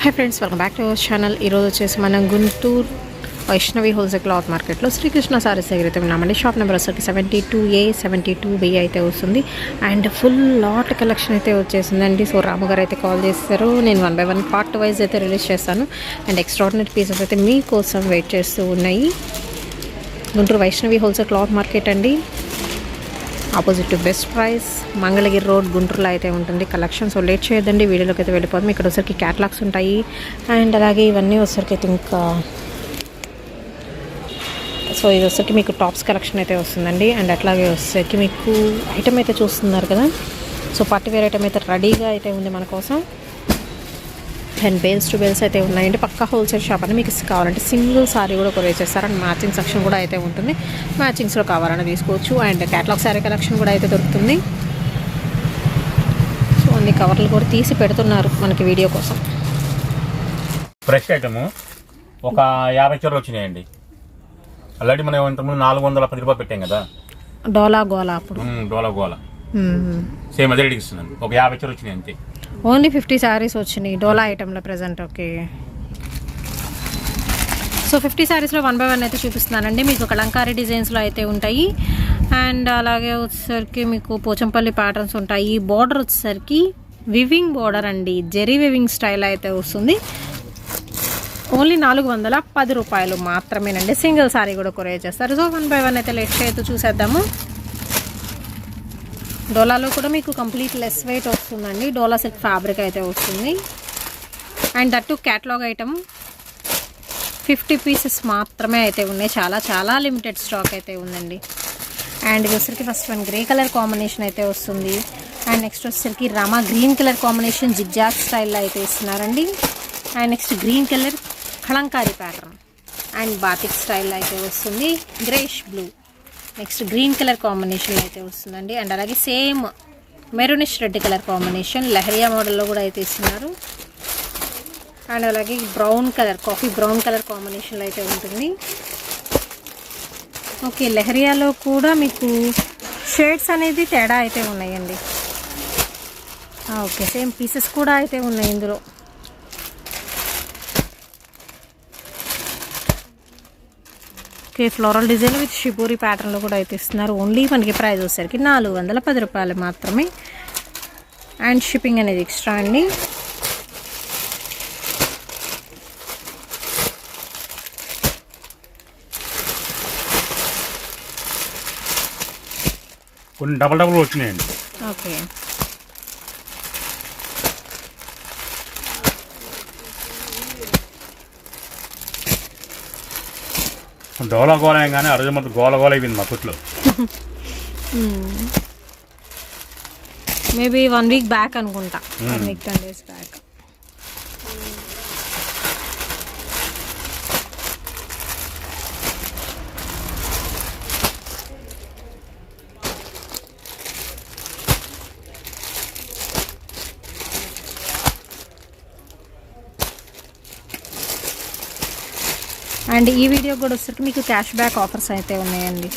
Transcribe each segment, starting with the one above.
Hi friends, welcome back to our channel. ఈరోజు వచ్చేసి మనం గుంటూరు వైష్ణవి హోల్సేల్ క్లాత్ మార్కెట్లో శ్రీకృష్ణ సారీస్ దగ్గర అయితే ఉన్నామండి. షాప్ నెంబర్ వచ్చేసి 72A 72B అయితే వస్తుంది. అండ్ ఫుల్ లాట్ కలెక్షన్ అయితే వచ్చేసిందండి. సో రాముగారు అయితే కాల్ చేస్తారు. నేను 1 by 1 పార్ట్ వైజ్ అయితే రిలీజ్ చేస్తాను. అండ్ ఎక్స్ట్రాడినరీ పీసెస్ అయితే మీకోసం వెయిట్ చేస్తూ ఉన్నాయి. Guntur Vaishnavi wholesale cloth market అండి, opposite to best price, Mangalagiri road, గుంటూరులో అయితే ఉంటుంది కలెక్షన్. సో లేట్ చేయొద్దండి, వీడియోలోకి అయితే వెళ్ళిపోతాం. ఇక్కడ వచ్చరికి క్యాటలాగ్స్ ఉంటాయి. అండ్ అలాగే ఇవన్నీ వచ్చరికి అయితే ఇంకా సో ఇది వచ్చరికి మీకు టాప్స్ కలెక్షన్ అయితే వస్తుందండి. అండ్ అట్లాగే వచ్చరికి మీకు ఐటమ్ అయితే చూస్తున్నారు కదా, సో పార్టీ వేర్ ఐటమ్ అయితే రెడీగా అయితే ఉంది మన కోసం. అండ్ బేల్స్ టు బేల్స్ అయితే ఉన్నాయండి. పక్కా హోల్సేల్ షాప్ అని మీకు కావాలంటే సింగిల్ సారీ కూడా కొరియర్ చేస్తారు. అండ్ మ్యాచింగ్ సెక్షన్ కూడా అయితే ఉంటుంది, మ్యాచింగ్స్లో కావాలని తీసుకోవచ్చు. అండ్ క్యాటలాగ్ శారీ కలెక్షన్ కూడా అయితే దొరుకుతుంది. సో అన్ని కవర్లు కూడా తీసి పెడుతున్నారు మనకి వీడియో కోసం. ఫ్రెష్ ఐటమ్ ఒక 50 చీరలు వచ్చినాయండి. ఆల్రెడీ మనం ఇంతకుముందు 410 రూపాయలు పెట్టాం కదా, డోలా గోలా. అప్పుడు డోలా గోలా సేమ్ అదే రెడీ ఇస్తున్నాను. ఒక 50 చీరలు వచ్చినాయి అంతే. ఓన్లీ 50 శారీస్ వచ్చినాయి డోలా ఐటెంలో ప్రజెంట్. ఓకే, సో 50 శారీస్లో 1 by 1 అయితే చూపిస్తున్నానండి. మీకు కలంకారీ డిజైన్స్లో అయితే ఉంటాయి. అండ్ అలాగే వచ్చేసరికి మీకు పోచంపల్లి ప్యాటర్న్స్ ఉంటాయి. బార్డర్ వచ్చేసరికి వివింగ్ బార్డర్ అండి, జెరీ వివింగ్ స్టైల్ అయితే వస్తుంది. ఓన్లీ 410 రూపాయలు మాత్రమేనండి. సింగిల్ శారీ కూడా కొరియర్ చేస్తారు. సో 1 by 1 అయితే లెట్ అయితే చూసేద్దాము. డోలాలో కూడా మీకు కంప్లీట్ లెస్ వెయిట్ వస్తుందండి. డోలా సిల్క్ ఫ్యాబ్రిక్ అయితే వస్తుంది. And that catalogue item 50 pieces మాత్రమే అయితే ఉన్నాయి. చాలా చాలా లిమిటెడ్ స్టాక్ అయితే ఉందండి. అండ్ వచ్చరికి first one grey colour combination అయితే వస్తుంది. అండ్ నెక్స్ట్ వచ్చరికి రామా గ్రీన్ కలర్ కాంబినేషన్ జిగ్జాగ్ స్టైల్లో అయితే ఇస్తున్నారండి. And next green colour Kalamkari pattern and batik స్టైల్లో అయితే వస్తుంది. Greyish blue, next green colour combination అయితే వస్తుందండి. అండ్ అలాగే same maroonish red colour combination lehariya మోడల్లో కూడా అయితే ఇస్తున్నారు. అండ్ అలాగే brown colour, coffee brown colour కాంబినేషన్లో అయితే ఉంటుంది. ఓకే, లెహరియాలో కూడా మీకు షేడ్స్ అనేది తేడా అయితే ఉన్నాయండి. ఓకే, సేమ్ పీసెస్ కూడా అయితే ఉన్నాయి ఇందులో. Okay, floral design with shibori ప్యాటర్న్లో కూడా అయితే ఇస్తున్నారు. ఓన్లీ మనకి ప్రైస్ వచ్చేసరికి 410 రూపాయలు మాత్రమే. అండ్ షిప్పింగ్ అనేది ఎక్స్ట్రా అండి. కొన్ని డబల్ వచ్చినాయండి. ఓకే, డోలా గోళ కానీ అరజు మొత్తం గోల గోల అయిపోయింది మా కొట్లో. మేబీ 1 week బ్యాక్ అనుకుంటా, 1 week 10 days బ్యాక్. అండ్ ఈ వీడియో కూడా వచ్చరికి మీకు క్యాష్ బ్యాక్ ఆఫర్స్ అయితే ఉన్నాయండి.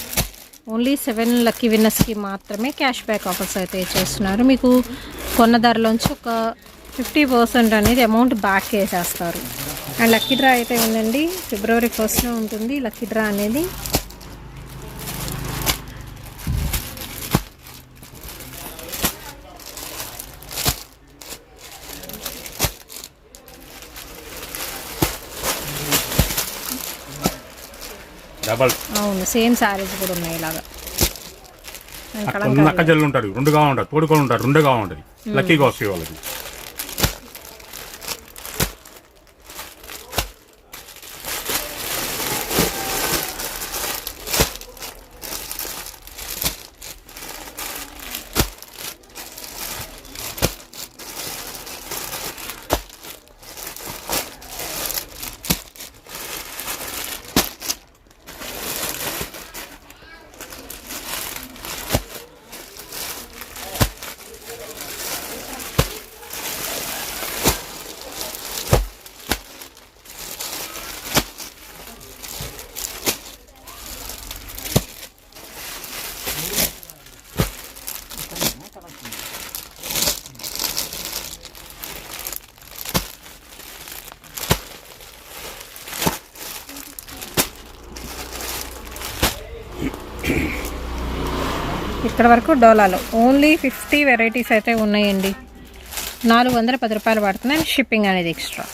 ఓన్లీ 7 లక్కీ విన్నర్స్కి మాత్రమే క్యాష్ బ్యాక్ ఆఫర్స్ అయితే చేస్తున్నారు. మీకు కొన్న ధరలోంచి ఒక 50% అనేది అమౌంట్ బ్యాక్ చేసేస్తారు. అండ్ లక్కీ డ్రా అయితే ఉందండి, February 1st ఉంటుంది లక్కీ డ్రా అనేది. అవును, సేమ్ శారీస్ కూడా ఉన్నాయి ఇలాగా. నక్క జల్లు ఉంటారు, 2 కావాలంటారు, తోడుకోలు ఉంటారు, 2 కావాలంటారు. లక్కీగా వస్తాయి వాళ్ళకి. ఇక్కడ వరకు డోలాలో ఓన్లీ 50 వెరైటీస్ అయితే ఉన్నాయండి. 410 రూపాయలు పడుతుంది అండ్ షిప్పింగ్ అనేది ఎక్స్ట్రా.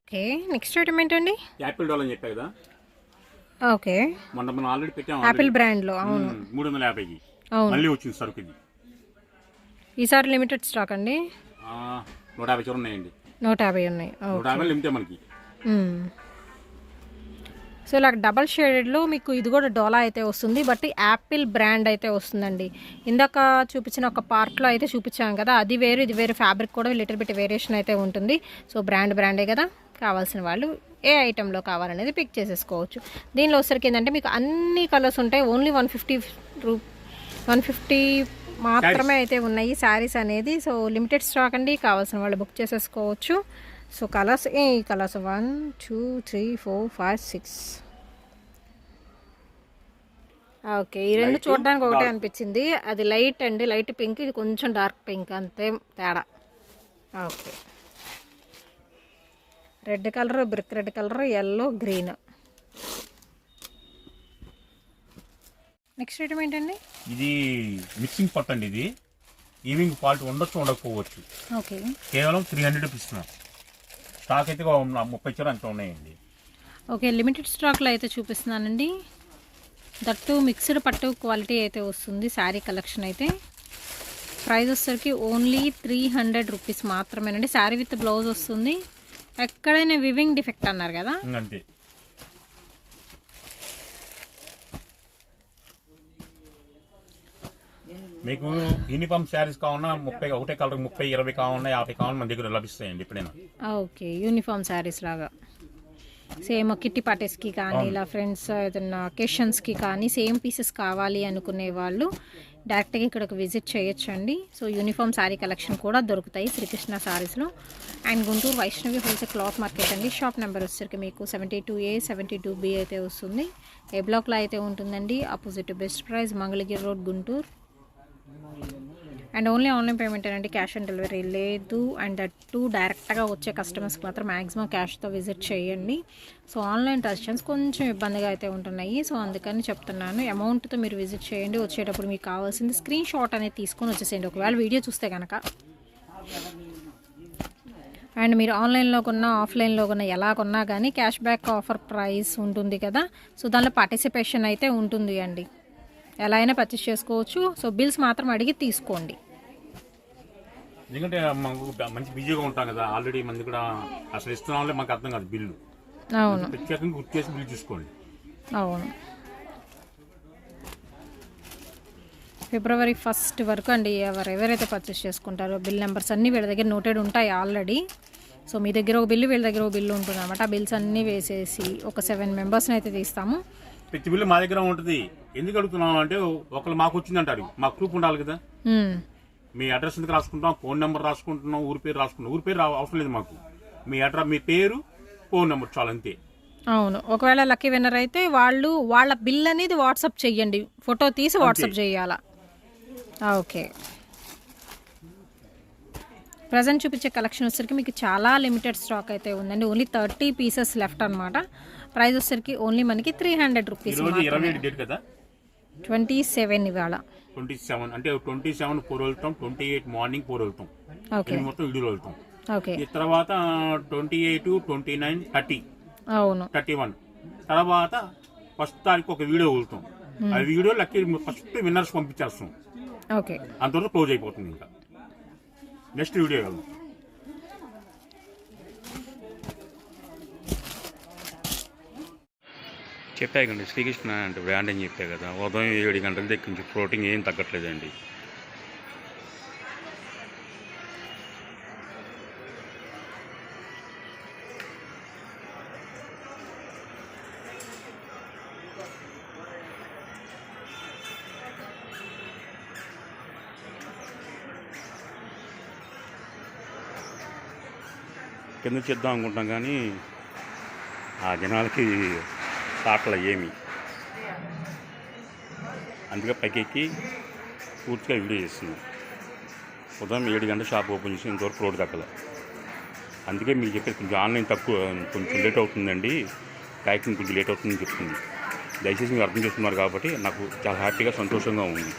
ఓకే, నెక్స్ట్ ఐటమ్ ఏంటండి? యాపిల్ డోల్ అని చెప్పా కదా. ఓకే, మొన్న మనం ఆల్రెడీ పెట్టాం యాపిల్ బ్రాండ్లో. అవును, 350కి అవును. మళ్ళీ వచ్చింది సరుకు ఇది. ఈసారి లిమిటెడ్ స్టాక్ అండి. 150 చోరు ఉన్నాయండి. 150 ఉన్నాయి. 150 లిమిటే మనకి. సో ఇలా డబల్ షేడెడ్లో మీకు ఇది కూడా డోలా అయితే వస్తుంది, బట్ యాపిల్ బ్రాండ్ అయితే వస్తుందండి. ఇందాక చూపించిన ఒక పార్ట్లో అయితే చూపించాను కదా, అది వేరు ఇది వేరు. ఫ్యాబ్రిక్ కూడా లిటిల్ బిట్ వేరియేషన్ అయితే ఉంటుంది. సో బ్రాండే కదా, కావాల్సిన వాళ్ళు ఏ ఐటెంలో కావాలనేది పిక్ చేసేసుకోవచ్చు. దీనిలో వచ్చరికి ఏంటంటే మీకు అన్ని కలర్స్ ఉంటాయి. ఓన్లీ 150 మాత్రమే అయితే ఉన్నాయి శారీస్ అనేది. సో లిమిటెడ్ స్టాక్ అండి, కావాల్సిన వాళ్ళు బుక్ చేసేసుకోవచ్చు. సో కలర్స్ ఈ కలర్స్ 1 2 3 4 5 6. ఓకే, ఈ రెండు చూడడానికి ఒకటే అనిపించింది. అది లైట్ అండి, లైట్ పింక్, ఇది కొంచెం డార్క్ పింక్, అంతే తేడా. Okay, red colour, brick red colour, yellow, green. Next item ఏంటండి? ఇది మిక్సింగ్ పట్టు అండి. ఇది ఈవినింగ్ ఫాల్ట్ ఉండొచ్చు ఉండకపోవచ్చు. ఓకే, కేవలం 300 రూపీస్. స్టాక్ అయితే 30 చీర అంత ఉన్నాయండి. ఓకే, లిమిటెడ్ స్టాక్లో అయితే చూపిస్తున్నానండి. దట్టు మిక్స్డ్ పట్టు క్వాలిటీ అయితే వస్తుంది శారీ కలెక్షన్ అయితే. ప్రైస్ వచ్చేసరికి ఓన్లీ 300 రూపీస్ మాత్రమేనండి. శారీ విత్ బ్లౌజ్ వస్తుంది. ఎక్కడైనా వివింగ్ డిఫెక్ట్ అన్నారు కదా, అంతే. మీకు యూనిఫామ్ శారీస్ కావాలన్నా 30, ఒకటే కలర్ 30, 20 కావాలన్నా 50 కావాలన్నా మన దగ్గర లభిస్తాయండి ఎప్పుడైనా. ఓకే, యూనిఫామ్ శారీస్ లాగా సేమ్ కిట్టి పార్టీస్కి కానీ ఇలా ఫ్రెండ్స్ ఏదైనా ఒకేషన్స్కి కానీ సేమ్ పీసెస్ కావాలి అనుకునే వాళ్ళు డైరెక్ట్గా ఇక్కడికి విజిట్ చేయొచ్చండి. సో యూనిఫామ్ శారీ కలెక్షన్ కూడా దొరుకుతాయి శ్రీకృష్ణ శారీస్లో. And Guntur Vaishnavi wholesale cloth market అండి. షాప్ నెంబర్ వచ్చేసరికి మీకు 72A 72B అయితే వస్తుంది. ఏ బ్లాక్లో అయితే ఉంటుందండి, opposite best price, Mangalagiri road, Guntur. And only online payment అండి, క్యాష్ ఆన్ డెలివరీ లేదు. అండ్ దట్టు డైరెక్ట్గా వచ్చే కస్టమర్స్కి మాత్రం మ్యాక్సిమం క్యాష్తో విజిట్ చేయండి. సో ఆన్లైన్ ట్రాన్సాక్షన్స్ కొంచెం ఇబ్బందిగా అయితే ఉంటున్నాయి. సో అందుకని చెప్తున్నాను, అమౌంట్తో మీరు విజిట్ చేయండి. వచ్చేటప్పుడు మీకు కావాల్సింది స్క్రీన్ షాట్ అనేది తీసుకొని వచ్చేసేయండి ఒకవేళ వీడియో చూస్తే కనుక. అండ్ మీరు ఆన్లైన్లో కొన్నా ఆఫ్లైన్లో కొన్నా ఎలా కొన్నా కానీ క్యాష్ బ్యాక్ ఆఫర్ ప్రైస్ ఉంటుంది కదా, సో దానిలో పార్టిసిపేషన్ అయితే ఉంటుంది అండి. ఎలా అయినా పర్చేస్ చేసుకోవచ్చు. సో బిల్స్ మాత్రం అడిగి తీసుకోండి. ఎందుకంటే మాకు మంచి బిజీగా ఉంటాం కదా, ఆల్రెడీ మంది కూడా అసలు ఇస్తున్నాం మాకు అర్థం కాదు బిల్లు. అవును, ప్రత్యేకంగా గుర్తు చేసి బిల్లు చూసుకోండి. అవును, ఫిబ్రవరి 1 వరకు అండి. ఎవరైతే పర్చేస్ చేసుకుంటారో బిల్ నెంబర్స్ అన్నీ వీళ్ళ దగ్గర నోటెడ్ ఉంటాయి ఆల్రెడీ. సో మీ దగ్గర ఒక బిల్లు, వీళ్ళ దగ్గర ఒక బిల్లు ఉంటుంది అనమాట. ఆ బిల్స్ అన్నీ వేసేసి ఒక 7 మెంబర్స్ని అయితే తీస్తాము. ప్రతి బిల్లు మా దగ్గర ఉంటుంది. ఎందుకు అడుగుతున్నాం అంటే ఒకళ్ళు మాకు వచ్చిందంటారు, మాకు ప్రూఫ్ ఉండాలి కదా. మీ అడ్రస్ ఎందుకు రాసుకుంటాం, ఫోన్ నెంబర్ రాసుకుంటున్నాం, ఊరి పేరు రాసుకుంటాం. ఊరి పేరు అవసరం లేదు మాకు, మీ అడ్రస్, మీ పేరు, ఫోన్ నెంబర్ చాలు, అంతే. అవును, ఒకవేళ లక్కీ విన్నర్ అయితే వాళ్ళు వాళ్ళ బిల్ అనేది వాట్సాప్ చెయ్యండి, ఫోటో తీసి వాట్సాప్ చేయాలా. ఓకే, ప్రజెంట్ చూపించే కలెక్షన్ వచ్చేసరికి మీకు చాలా లిమిటెడ్ స్టాక్ అయితే ఉందండి. ఓన్లీ 30 పీసెస్ లెఫ్ట్ అనమాట. ప్రైస్ వచ్చేసరికి ఓన్లీ మనకి 300 రూపీస్. 27 ఇవాళ 27 అంటే 27 4 వెళ్తాం, 28 మార్నింగ్ 4 వెళ్తాం, మొత్తం వీడియోలో వెళ్తాం. ఓకే, ఈ తర్వాత 28, 29, 30, అవును 31 తర్వాత 1st తారీఖు ఒక వీడియో వెళ్తాం. ఆ వీడియో లక్కీ ఫస్ట్ విన్నర్స్ పంపించేస్తాం. ఓకే, అంతవరకు క్లోజ్ అయిపోతుంది. ఇంకా నెక్స్ట్ వీడియో వెళ్దాం. చెప్పా కండి, శ్రీకృష్ణ అంటే బ్రాండ్ అని చెప్పా కదా. ఉదయం 7 గంటల దగ్గర నుంచి ఫ్లోటింగ్ ఏం తగ్గట్లేదండి. కింద చేద్దాం అనుకుంటాం కానీ ఆ జనాలకి తాటలు ఏమి, అందుకే పైకెక్కి పూర్తిగా వీడియో చేస్తున్నాం. ఉదయం 7 గంటల షాప్ ఓపెన్ చేసి ఇంతవరకు రోడ్డు దక్కల. అందుకే మీకు చెప్పేది కొంచెం ఆన్లైన్ తక్కువ, కొంచెం లేట్ అవుతుందండి, ప్యాకింగ్ కొంచెం లేట్ అవుతుందని చెప్తుంది. దయచేసి మీరు అర్థం చేస్తున్నారు కాబట్టి నాకు చాలా హ్యాపీగా సంతోషంగా ఉంది.